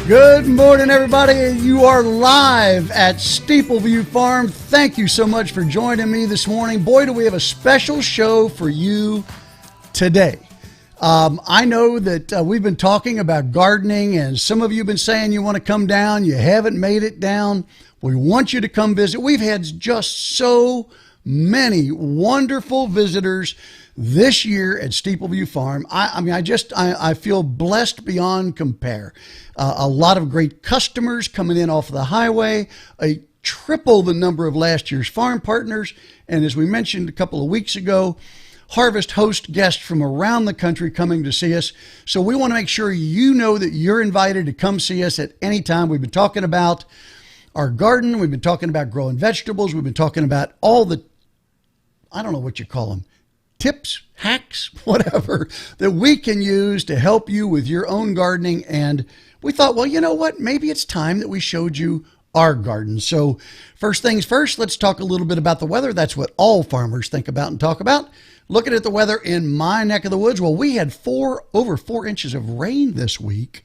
Good morning, everybody. You are live at Steepleview Farm. Thank you so much for joining me this morning. Boy, do we have a special show for you today. I know that we've been talking about gardening, and some of you have been saying you want to come down. You haven't made it down. We want you to come visit. We've had just so many wonderful visitors this year at Steepleview Farm. I feel blessed beyond compare. A lot of great customers coming in off the highway, triple the number of last year's farm partners. And as we mentioned a couple of weeks ago, Harvest host guests from around the country coming to see us. So we want to make sure you know that you're invited to come see us at any time. We've been talking about our garden. We've been talking about growing vegetables. We've been talking about all the, I don't know what you call them, tips, hacks, whatever, that we can use to help you with your own gardening. And we thought, well, you know what? Maybe it's time that we showed you our garden. So first things first, let's talk a little bit about the weather. That's what all farmers think about and talk about. Looking at the weather in my neck of the woods, well, we had over 4 inches of rain this week.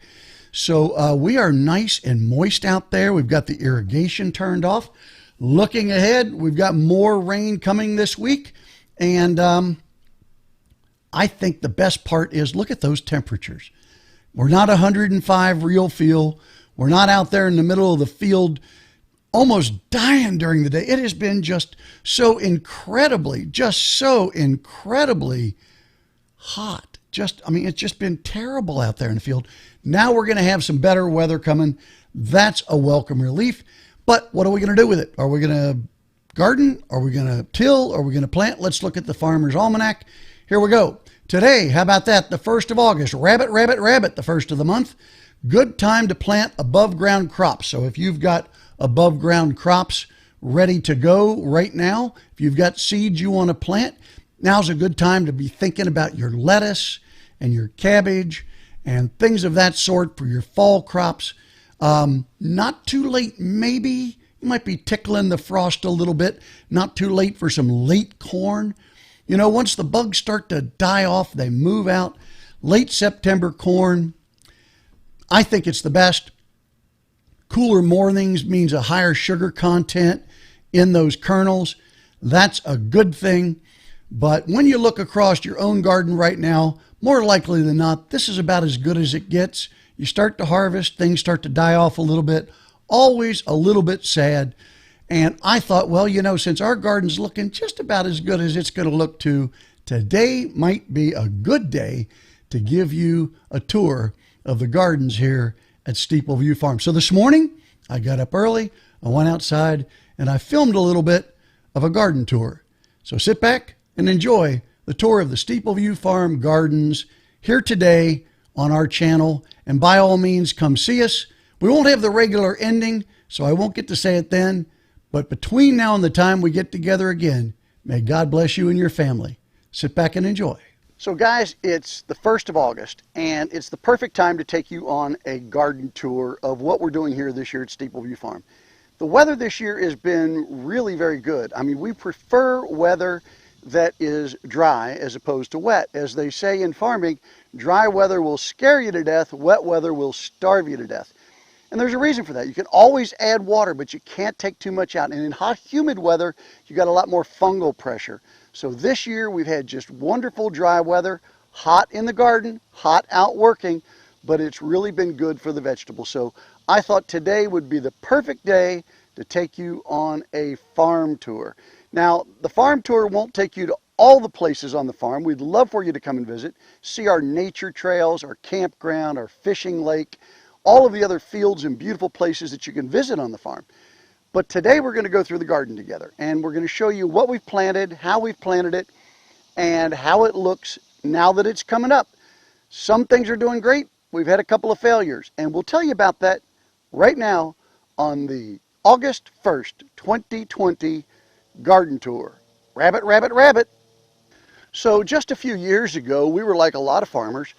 So we are nice and moist out there. We've got the irrigation turned off. Looking ahead, we've got more rain coming this week. And I think the best part is look at those temperatures. We're not 105 real feel. We're not out there in the middle of the field almost dying during the day. It has been just so incredibly hot. It's just been terrible out there in the field. Now we're going to have some better weather coming. That's a welcome relief. But what are we going to do with it? Are we going to garden? Are we going to till? Are we going to plant? Let's look at the Farmer's Almanac. Here we go. Today, how about that? The 1st of August, rabbit, the first of the month. Good time to plant above ground crops. So if you've got above ground crops ready to go right now, if you've got seeds you want to plant, now's a good time to be thinking about your lettuce and your cabbage and things of that sort for your fall crops. Not too late, maybe. You might be tickling the frost a little bit. Not too late for some late corn. You know, once the bugs start to die off, they move out. Late September corn, I think it's the best. Cooler mornings means a higher sugar content in those kernels. That's a good thing. But when you look across your own garden right now, more likely than not, this is about as good as it gets. You start to harvest, things start to die off a little bit. Always a little bit sad. And I thought, well, you know, since our garden's looking just about as good as it's going to look today might be a good day to give you a tour of the gardens here at Steepleview Farm. So this morning, I got up early, I went outside, and I filmed a little bit of a garden tour. So sit back and enjoy the tour of the Steepleview Farm gardens here today on our channel. And by all means, come see us. We won't have the regular ending, so I won't get to say it then. But between now and the time we get together again, may God bless you and your family. Sit back and enjoy. So guys, it's the 1st of August, and it's the perfect time to take you on a garden tour of what we're doing here this year at Steepleview Farm. The weather this year has been really very good. I mean, we prefer weather that is dry as opposed to wet. As they say in farming, dry weather will scare you to death, wet weather will starve you to death. And there's a reason for that. You can always add water, but you can't take too much out. And in hot, humid weather, you got a lot more fungal pressure. So this year we've had just wonderful dry weather, hot in the garden, hot out working, but it's really been good for the vegetables. So I thought today would be the perfect day to take you on a farm tour. Now, the farm tour won't take you to all the places on the farm. We'd love for you to come and visit, see our nature trails, our campground, our fishing lake, all of the other fields and beautiful places that you can visit on the farm. But today we're going to go through the garden together, and we're going to show you what we've planted, how we've planted it, and how it looks now that it's coming up. Some things are doing great. We've had a couple of failures, and we'll tell you about that right now on the August 1st, 2020 garden tour. Rabbit, rabbit, rabbit. So just a few years ago, we were like a lot of farmers.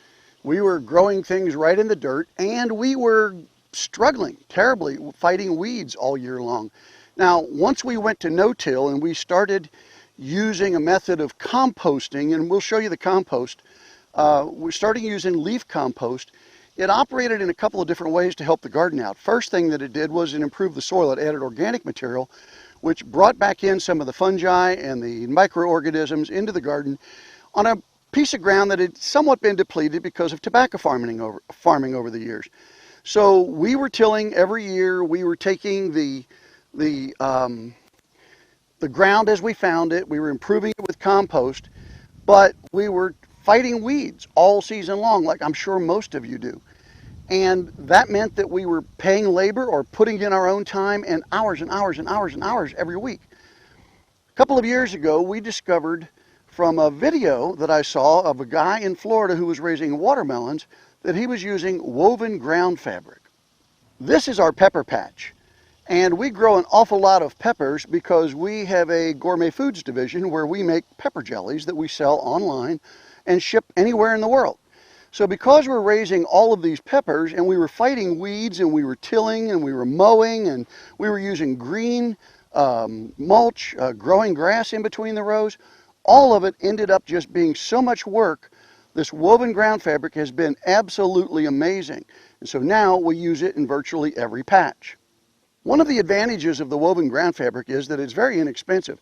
We were growing things right in the dirt, and we were struggling terribly, fighting weeds all year long. Now, once we went to no-till and we started using a method of composting, and we'll show you the compost, we're starting using leaf compost. It operated in a couple of different ways to help the garden out. First thing that it did was it improved the soil. It added organic material, which brought back in some of the fungi and the microorganisms into the garden on a piece of ground that had somewhat been depleted because of tobacco farming over the years. So we were tilling every year. We were taking the ground as we found it. We were improving it with compost, but we were fighting weeds all season long, like I'm sure most of you do. And that meant that we were paying labor or putting in our own time and hours and hours and hours and hours every week. A couple of years ago, we discovered from a video that I saw of a guy in Florida who was raising watermelons that he was using woven ground fabric. This is our pepper patch, and we grow an awful lot of peppers because we have a gourmet foods division where we make pepper jellies that we sell online and ship anywhere in the world. So because we're raising all of these peppers and we were fighting weeds and we were tilling and we were mowing and we were using green mulch, growing grass in between the rows, all of it ended up just being so much work. This woven ground fabric has been absolutely amazing. And so now we use it in virtually every patch. One of the advantages of the woven ground fabric is that it's very inexpensive.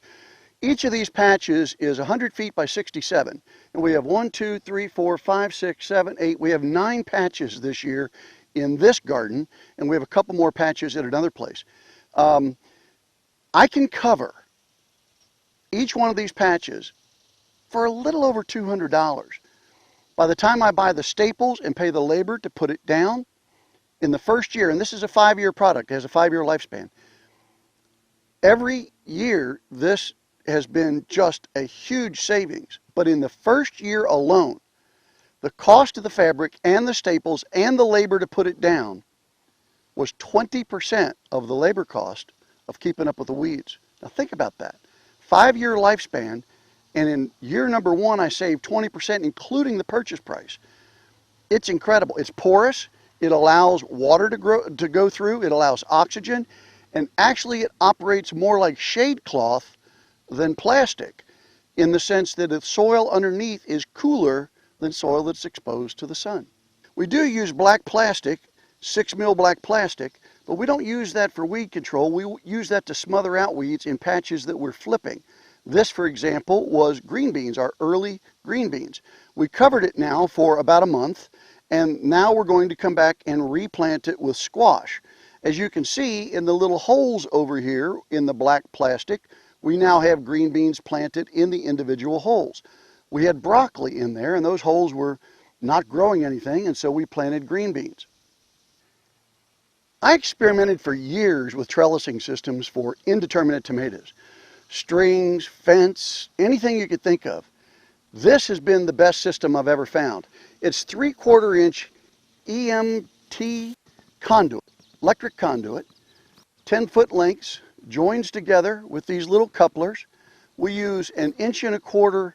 Each of these patches is 100 feet by 67. And we have 1, 2, 3, 4, 5, 6, 7, 8. We have 9 patches this year in this garden, and we have a couple more patches at another place. I can cover each one of these patches for a little over $200. By the time I buy the staples and pay the labor to put it down, in the first year, and this is a 5-year product, it has a 5-year lifespan, every year this has been just a huge savings. But in the first year alone, the cost of the fabric and the staples and the labor to put it down was 20% of the labor cost of keeping up with the weeds. Now think about that. 5-year lifespan, and in year number 1 I saved 20%, including the purchase price. It's incredible. It's porous. It allows water to go through. It allows oxygen, and actually it operates more like shade cloth than plastic, in the sense that the soil underneath is cooler than soil that's exposed to the sun. We do use black plastic, 6 mil black plastic, but we don't use that for weed control. We use that to smother out weeds in patches that we're flipping. This, for example, was green beans, our early green beans. We covered it now for about a month, and now we're going to come back and replant it with squash. As you can see in the little holes over here in the black plastic, we now have green beans planted in the individual holes. We had broccoli in there, and those holes were not growing anything, and so we planted green beans. I experimented for years with trellising systems for indeterminate tomatoes. Strings, fence, anything you could think of. This has been the best system I've ever found. It's 3/4 inch EMT conduit, electric conduit, 10-foot lengths, joins together with these little couplers. We use an 1.25 inch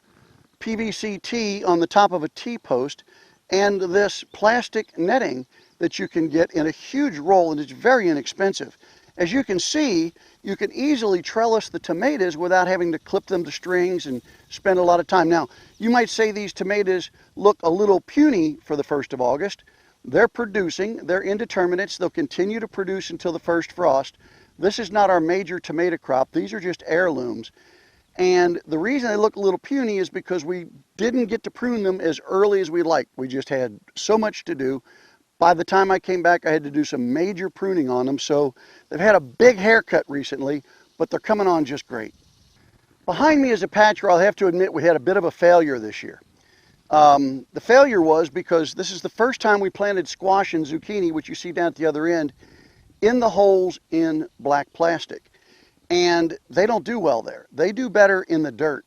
PVC T on the top of a T-post, and this plastic netting that you can get in a huge roll, and it's very inexpensive. As you can see, you can easily trellis the tomatoes without having to clip them to strings and spend a lot of time. Now, you might say these tomatoes look a little puny for the 1st of August. They're producing, they're indeterminates. They'll continue to produce until the first frost. This is not our major tomato crop. These are just heirlooms. And the reason they look a little puny is because we didn't get to prune them as early as we liked. We just had so much to do. By the time I came back, I had to do some major pruning on them. So they've had a big haircut recently, but they're coming on just great. Behind me is a patch where I'll have to admit we had a bit of a failure this year. The failure was because this is the first time we planted squash and zucchini, which you see down at the other end, in the holes in black plastic. And they don't do well there. They do better in the dirt.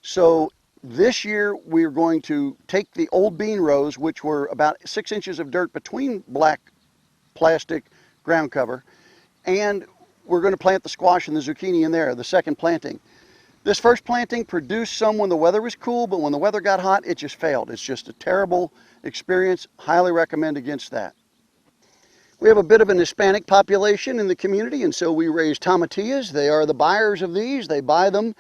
So this year we're going to take the old bean rows, which were about 6 inches of dirt between black plastic ground cover, and we're going to plant the squash and the zucchini in there, the second planting. This first planting produced some when the weather was cool, but when the weather got hot, it just failed. It's just a terrible experience. Highly recommend against that. We have a bit of an Hispanic population in the community, and so we raise tomatillas. They are the buyers of these. They buy them,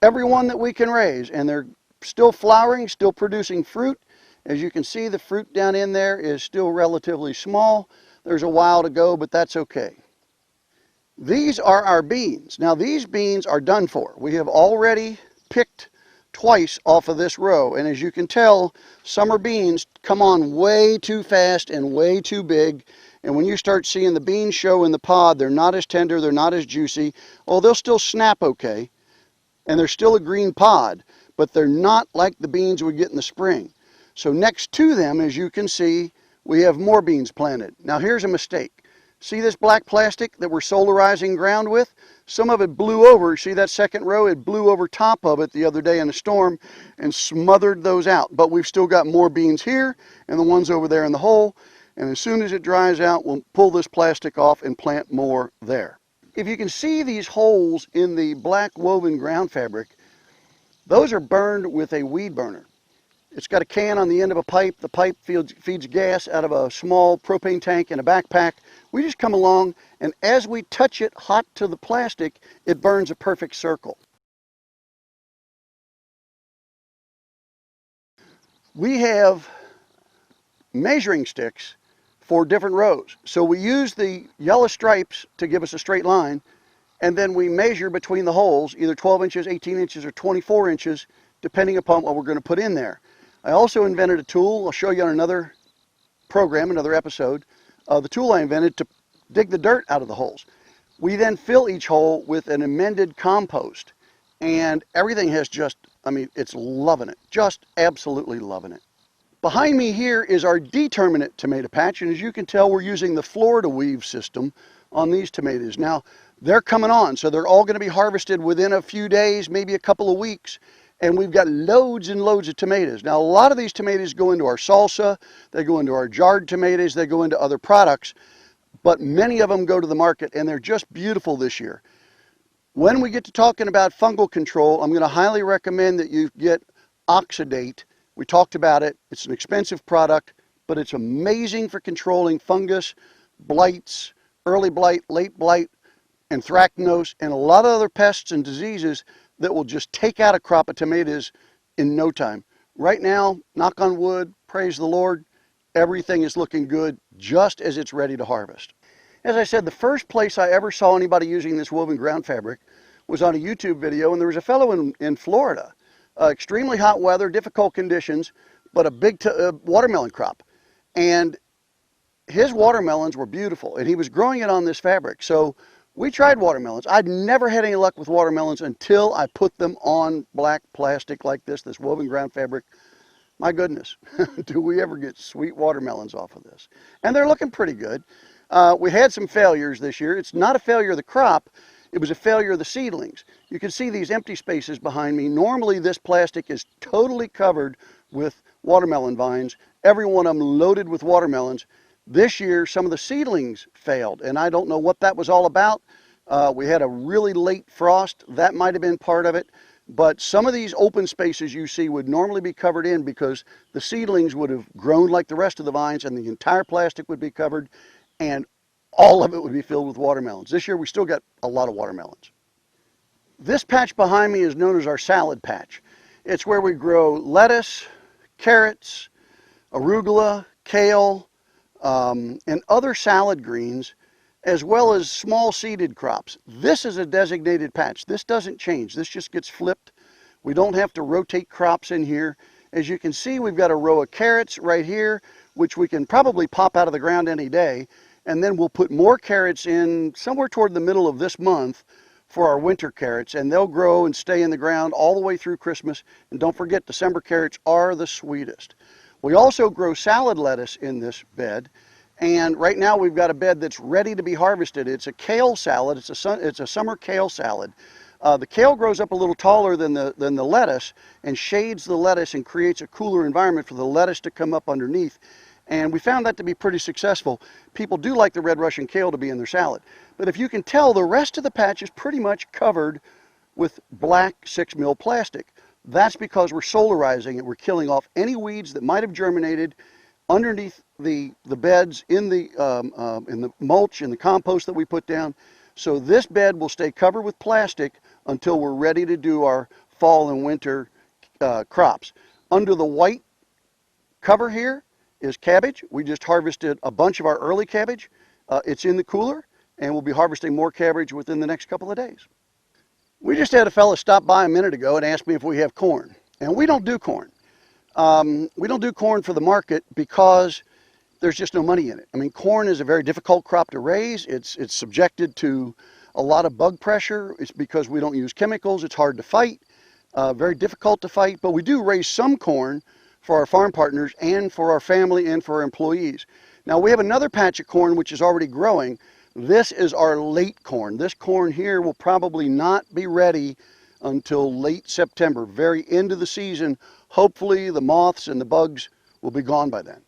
every one that we can raise, and they're still flowering, still producing fruit. As you can see, the fruit down in there is still relatively small. There's a while to go, but that's okay. These are our beans. Now, these beans are done for. We have already picked twice off of this row, and as you can tell, summer beans come on way too fast and way too big. And when you start seeing the beans show in the pod, they're not as tender, they're not as juicy. Oh, they'll still snap okay, and they're still a green pod, but they're not like the beans we get in the spring. So next to them, as you can see, we have more beans planted. Now here's a mistake. See this black plastic that we're solarizing ground with? Some of it blew over. See that second row? It blew over top of it the other day in a storm and smothered those out. But we've still got more beans here and the ones over there in the hole. And as soon as it dries out, we'll pull this plastic off and plant more there. If you can see these holes in the black woven ground fabric, those are burned with a weed burner. It's got a can on the end of a pipe. The pipe feeds gas out of a small propane tank in a backpack. We just come along, and as we touch it hot to the plastic, it burns a perfect circle. We have measuring sticks for different rows. So we use the yellow stripes to give us a straight line, and then we measure between the holes, either 12 inches, 18 inches, or 24 inches, depending upon what we're going to put in there. I also invented a tool. I'll show you on another program, another episode. The tool I invented to dig the dirt out of the holes. We then fill each hole with an amended compost, and everything has just, I mean, it's loving it. Just absolutely loving it. Behind me here is our Determinate tomato patch, and as you can tell, we're using the Florida weave system on these tomatoes. Now, they're coming on, so they're all going to be harvested within a few days, maybe a couple of weeks. And we've got loads and loads of tomatoes. Now, a lot of these tomatoes go into our salsa, they go into our jarred tomatoes, they go into other products, but many of them go to the market, and they're just beautiful this year. When we get to talking about fungal control, I'm going to highly recommend that you get Oxidate. We talked about it. It's an expensive product, but it's amazing for controlling fungus, blights, early blight, late blight, anthracnose, and a lot of other pests and diseases that will just take out a crop of tomatoes in no time. Right now, knock on wood, praise the Lord, everything is looking good just as it's ready to harvest. As I said, the first place I ever saw anybody using this woven ground fabric was on a YouTube video, and there was a fellow in Florida. Extremely hot weather, difficult conditions, but a big watermelon crop. And his watermelons were beautiful, and he was growing it on this fabric. So we tried watermelons. I'd never had any luck with watermelons until I put them on black plastic like this woven ground fabric. My goodness, do we ever get sweet watermelons off of this? And they're looking pretty good. We had some failures this year. It's not a failure of the crop, it was a failure of the seedlings. You can see these empty spaces behind me. Normally this plastic is totally covered with watermelon vines, every one of them loaded with watermelons. This year, some of the seedlings failed, and I don't know what that was all about. We had a really late frost. That might have been part of it. But some of these open spaces you see would normally be covered in because the seedlings would have grown like the rest of the vines, and the entire plastic would be covered. And all of it would be filled with watermelons. This year we still got a lot of watermelons. This patch behind me is known as our salad patch. It's where we grow lettuce, carrots, arugula, kale, and other salad greens, as well as small seeded crops. This is a designated patch. This doesn't change. This just gets flipped. We don't have to rotate crops in here. As you can see, we've got a row of carrots right here, which we can probably pop out of the ground any day. And then we'll put more carrots in somewhere toward the middle of this month for our winter carrots, and they'll grow and stay in the ground all the way through Christmas. And don't forget, December carrots are the sweetest. We also grow salad lettuce in this bed, and right now we've got a bed that's ready to be harvested. It's a kale salad. It's a summer kale salad. The kale grows up a little taller than the lettuce and shades the lettuce and creates a cooler environment for the lettuce to come up underneath. And we found that to be pretty successful. People do like the red Russian kale to be in their salad. But if you can tell, the rest of the patch is pretty much covered with black 6 mil plastic. That's because we're solarizing it. We're killing off any weeds that might have germinated underneath the beds in the mulch and the compost that we put down. So this bed will stay covered with plastic until we're ready to do our fall and winter crops. Under the white cover here is cabbage. We just harvested a bunch of our early cabbage. It's in the cooler, and we'll be harvesting more cabbage within the next couple of days. We just had a fella stop by a minute ago and ask me if we have corn. And we don't do corn. We don't do corn for the market because there's just no money in it. I mean, corn is a very difficult crop to raise. It's subjected to a lot of bug pressure. It's because we don't use chemicals. It's hard to fight, very difficult to fight. But we do raise some corn for our farm partners and for our family and for our employees. Now we have another patch of corn which is already growing. This is our late corn. This corn here will probably not be ready until late September, very end of the season. Hopefully the moths and the bugs will be gone by then.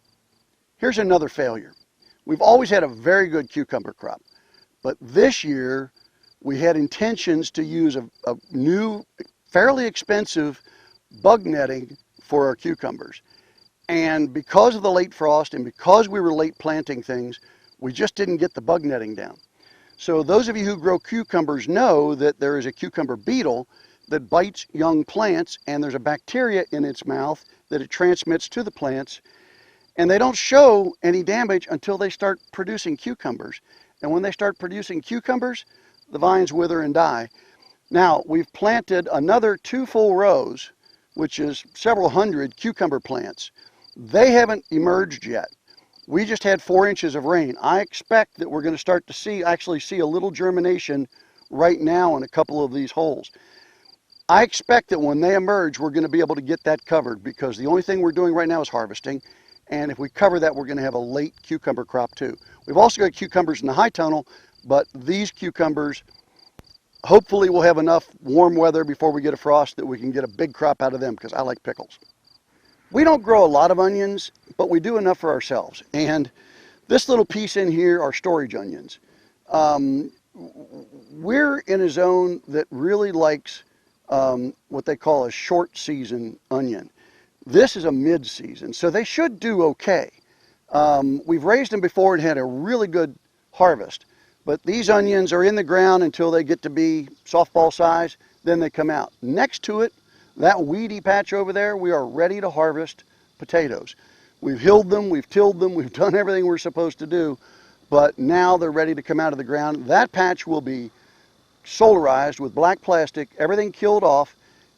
Here's another failure. We've always had a very good cucumber crop, but this year we had intentions to use a new, fairly expensive bug netting for our cucumbers. And because of the late frost and because we were late planting things, we just didn't get the bug netting down. So those of you who grow cucumbers know that there is a cucumber beetle that bites young plants, and there's a bacteria in its mouth that it transmits to the plants, and they don't show any damage until they start producing cucumbers. And when they start producing cucumbers, the vines wither and die. Now, we've planted another 2 full rows, which is several hundred cucumber plants. They haven't emerged yet. We just had 4 inches of rain. I expect that we're going to start to actually see a little germination right now in a couple of these holes. I expect that when they emerge, we're going to be able to get that covered, because the only thing we're doing right now is harvesting. And if we cover that, we're going to have a late cucumber crop too. We've also got cucumbers in the high tunnel, but these cucumbers, hopefully we'll have enough warm weather before we get a frost that we can get a big crop out of them, because I like pickles. We don't grow a lot of onions, but we do enough for ourselves. And this little piece in here are storage onions. We're in a zone that really likes what they call a short season onion. This is a mid-season, so they should do okay. We've raised them before and had a really good harvest. But these onions are in the ground until they get to be softball size, then they come out. Next to it, that weedy patch over there, we are ready to harvest potatoes. We've hilled them, we've tilled them, we've done everything we're supposed to do, but now they're ready to come out of the ground. That patch will be solarized with black plastic, everything killed off,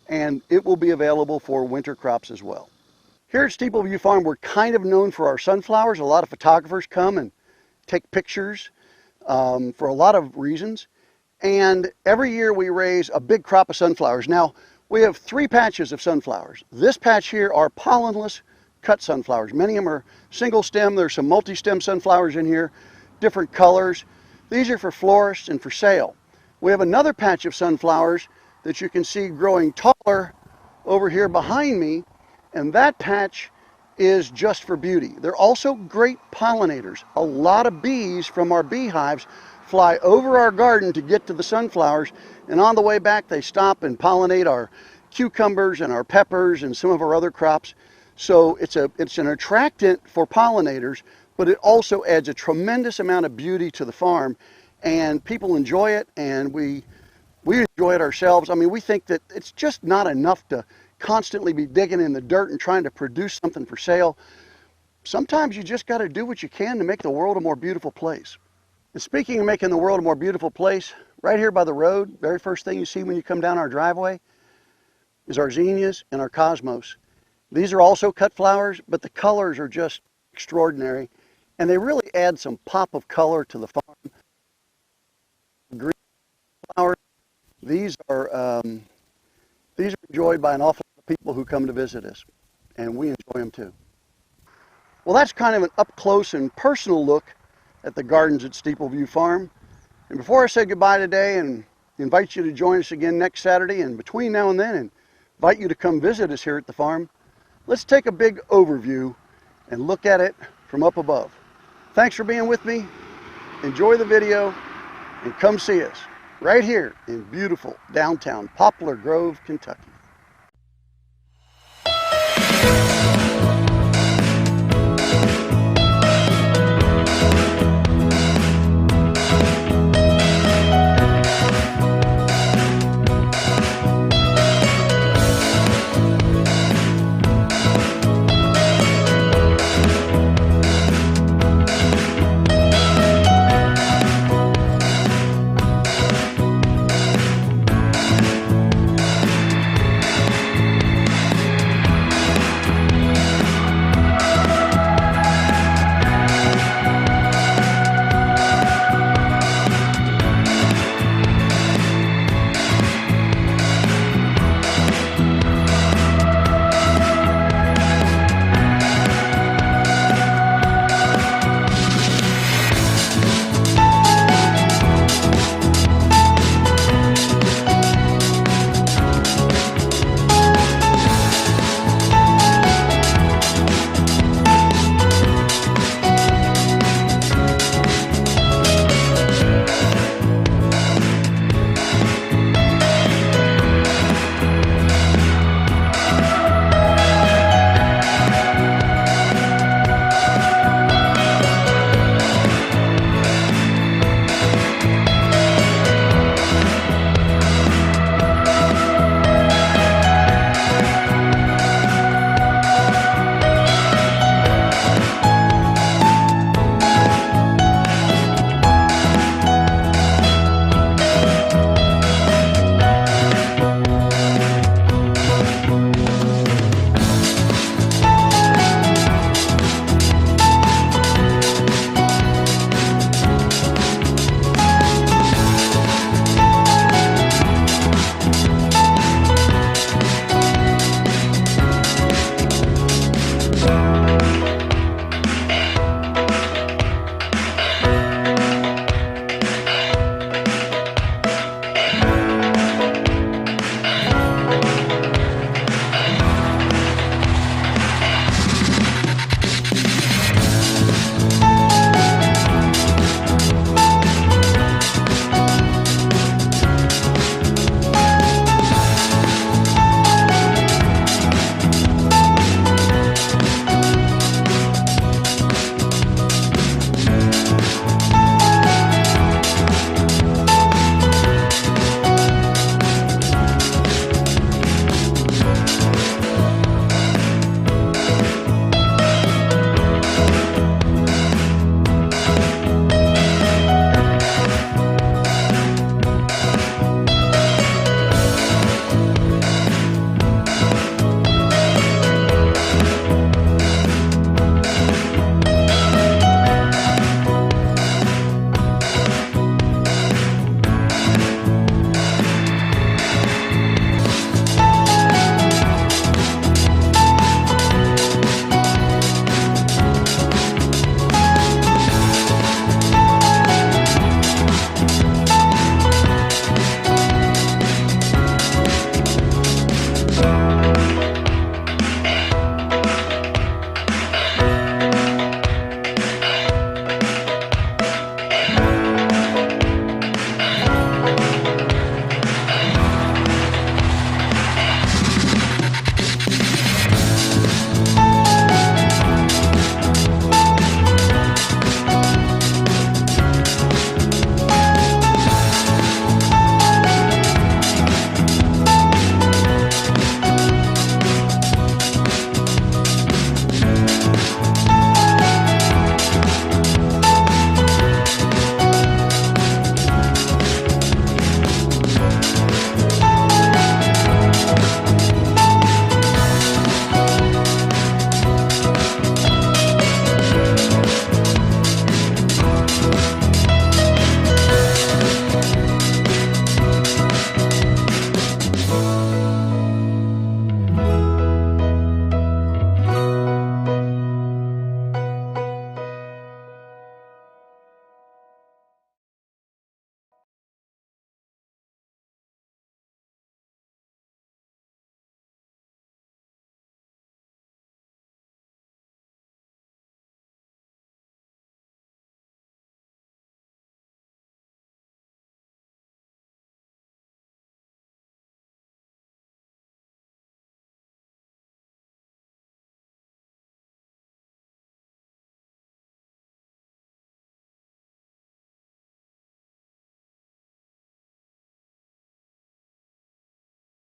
and it will be available for winter crops as well. Here at Steepleview Farm, we're kind of known for our sunflowers. A lot of photographers come and take pictures for a lot of reasons. And every year we raise a big crop of sunflowers. Now, we have 3 patches of sunflowers. This patch here are pollenless cut sunflowers. Many of them are single stem. There's some multi-stem sunflowers in here, different colors. These are for florists and for sale. We have another patch of sunflowers that you can see growing taller over here behind me, and that patch is just for beauty. They're also great pollinators. A lot of bees from our beehives fly over our garden to get to the sunflowers, and on the way back they stop and pollinate our cucumbers and our peppers and some of our other crops. So it's an attractant for pollinators, but it also adds a tremendous amount of beauty to the farm, and people enjoy it, and we enjoy it ourselves. I mean, we think that it's just not enough to constantly be digging in the dirt and trying to produce something for sale. Sometimes you just got to do what you can to make the world a more beautiful place. And speaking of making the world a more beautiful place, right here by the road, very first thing you see when you come down our driveway is our zinnias and our cosmos. These are also cut flowers, but the colors are just extraordinary, and they really add some pop of color to the farm. Green flowers, these are enjoyed by an awful lot of people who come to visit us, and we enjoy them too. Well, that's kind of an up-close and personal look at the gardens at Steepleview Farm. And before I say goodbye today and invite you to join us again next Saturday, and between now and then, and invite you to come visit us here at the farm, let's take a big overview and look at it from up above. Thanks for being with me. Enjoy the video and come see us right here in beautiful downtown Poplar Grove, Kentucky.